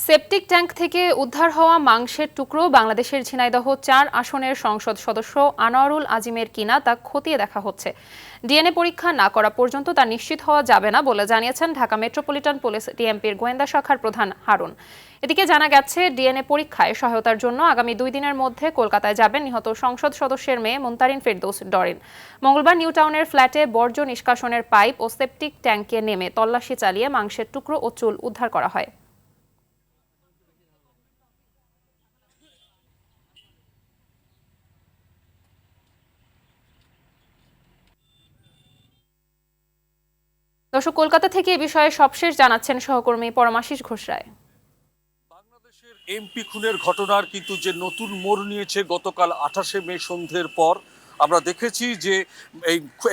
Septic tank থেকে উদ্ধার হওয়া মাংসের টুকরো বাংলাদেশের ঝিনাইদহ ৪ আসনের সংসদ সদস্য আনোয়ারুল আজিমের কিনা তা খতিয়ে দেখা হচ্ছে। ডিএনএ পরীক্ষা না করা পর্যন্ত তা নিশ্চিত হওয়া যাবে না বলে জানিয়েছেন ঢাকা মেট্রোপলিটন পুলিশ ডিএমপির গোয়েন্দা শাখার প্রধান হারুন। এদিকে জানা গেছে, ডিএনএ পরীক্ষায় সহায়তার জন্য আগামী 2 দিনের মধ্যে কলকাতায় যাবেন নিহত সংসদ সদস্যের মেয়ে মুনতারিন ফেরদৌস ডরিন। মঙ্গলবার নিউ টাউনের ফ্ল্যাটে বর্জ্য নিষ্কাশনের পাইপ ও সেপটিক ট্যাঙ্কে নেমে তল্লাশি চালিয়ে মাংসের টুকরো ও চুল উদ্ধার করা হয়। দর্শক, কলকাতা থেকে এ বিষয়ে সবশেষ জানাচ্ছেন সহকর্মী পরমাশিস ঘোষ রায়। বাংলাদেশের এমপি খুনের ঘটনার কিন্তু যে নতুন মোড় নিয়েছে গতকাল 28শে মে সন্ধ্যের পর আমরা দেখেছি যে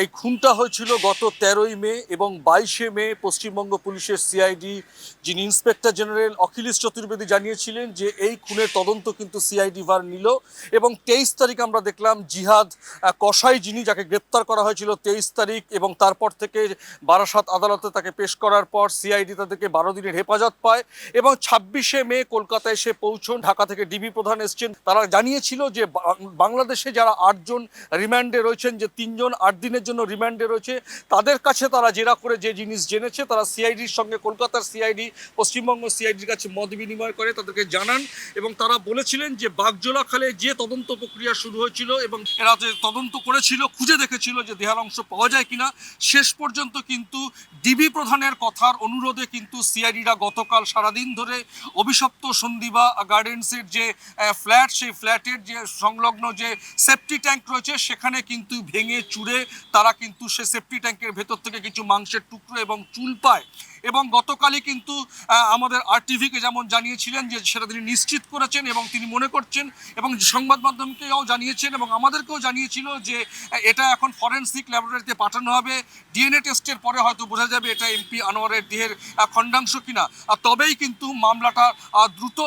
এই খুনটা হয়েছিল গত 13ই মে এবং 22শে মে পশ্চিমবঙ্গ পুলিশের সিআইডি যিনি ইন্সপেক্টর জেনারেল অখিলেশ চতুর্বেদী জানিয়েছিলেন যে এই খুনের তদন্ত কিন্তু সিআইডি ভার নিল এবং 23 তারিখ আমরা দেখলাম জিহাদ কসাই যিনি যাকে গ্রেপ্তার করা হয়েছিল 23 তারিখ এবং তারপর থেকে বারাসাত আদালতে তাকে পেশ করার পর সিআইডি তাদেরকে 12 দিনের হেফাজত পায় এবং 26শে মে কলকাতায় এসে পৌঁছন। ঢাকা থেকে ডিবি প্রধান এসছেন, তারা জানিয়েছিল যে বাংলাদেশে যারা 8 জন রিমান্ডে রয়েছেন, যে 3 জন 8 দিনের জন্য রিমান্ডে রয়েছে, তাদের কাছে তারা জেরা করে যে জিনিস জেনেছে তারা সিআইডির সঙ্গে কলকাতার সিআইডি পশ্চিমবঙ্গ সিআইডির কাছে মত বিনিময় করে তাদেরকে জানান এবং তারা বলেছিলেন যে বাগজোলা খালে যে তদন্ত প্রক্রিয়া শুরু হয়েছিল এবং এরা যে তদন্ত করেছিল খুঁজে দেখেছিল যে দেহার অংশ পাওয়া যায় কিনা, শেষ পর্যন্ত কিন্তু ডিবি প্রধানের কথার অনুরোধে কিন্তু সিআইডিরা গতকাল সারাদিন ধরে অভিশপ্ত সন্দীপা গার্ডেন্সের যে ফ্ল্যাট, সেই ফ্ল্যাটের যে সংলগ্ন যে সেফটি ট্যাঙ্ক রয়েছে সেখানে কিন্তু ভেঙে চুরে তারা কিন্তু সে সেফটি ট্যাঙ্কের ভেতর থেকে কিছু মাংসের টুকরো এবং চুল পায় এবং গতকালই কিন্তু আমাদের আরটিভিকে যেমন জানিয়েছিলেন যে সেটা তিনি নিশ্চিত করেছেন এবং তিনি মনে করছেন এবং সংবাদ মাধ্যমকেও জানিয়েছেন এবং আমাদেরকেও জানিয়েছিল যে এটা এখন ফরেনসিক ল্যাবরেটরিতে পাঠানো হবে। ডিএনএ টেস্টের পরে হয়তো বোঝা যাবে এটা এমপি আনোয়ারের দেহের খণ্ডাংশ কিনা, তবেই কিন্তু মামলাটা দ্রুত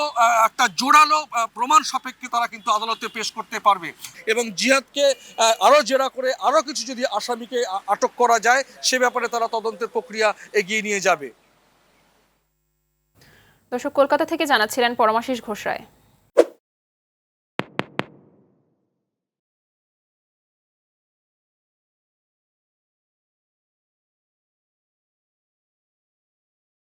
একটা জোরালো প্রমাণ সাপেক্ষে তারা কিন্তু আদালতে পেশ করতে পারবে এবং জিহাদকে আরও জেরা করে আরও কিছু যদি আসামিকে আটক করা যায় সে ব্যাপারে তারা তদন্তের প্রক্রিয়া এগিয়ে নিয়ে যাবে। দর্শক, কলকাতা থেকে জানাচ্ছিলেন পরমাশিস ঘোষ রায়।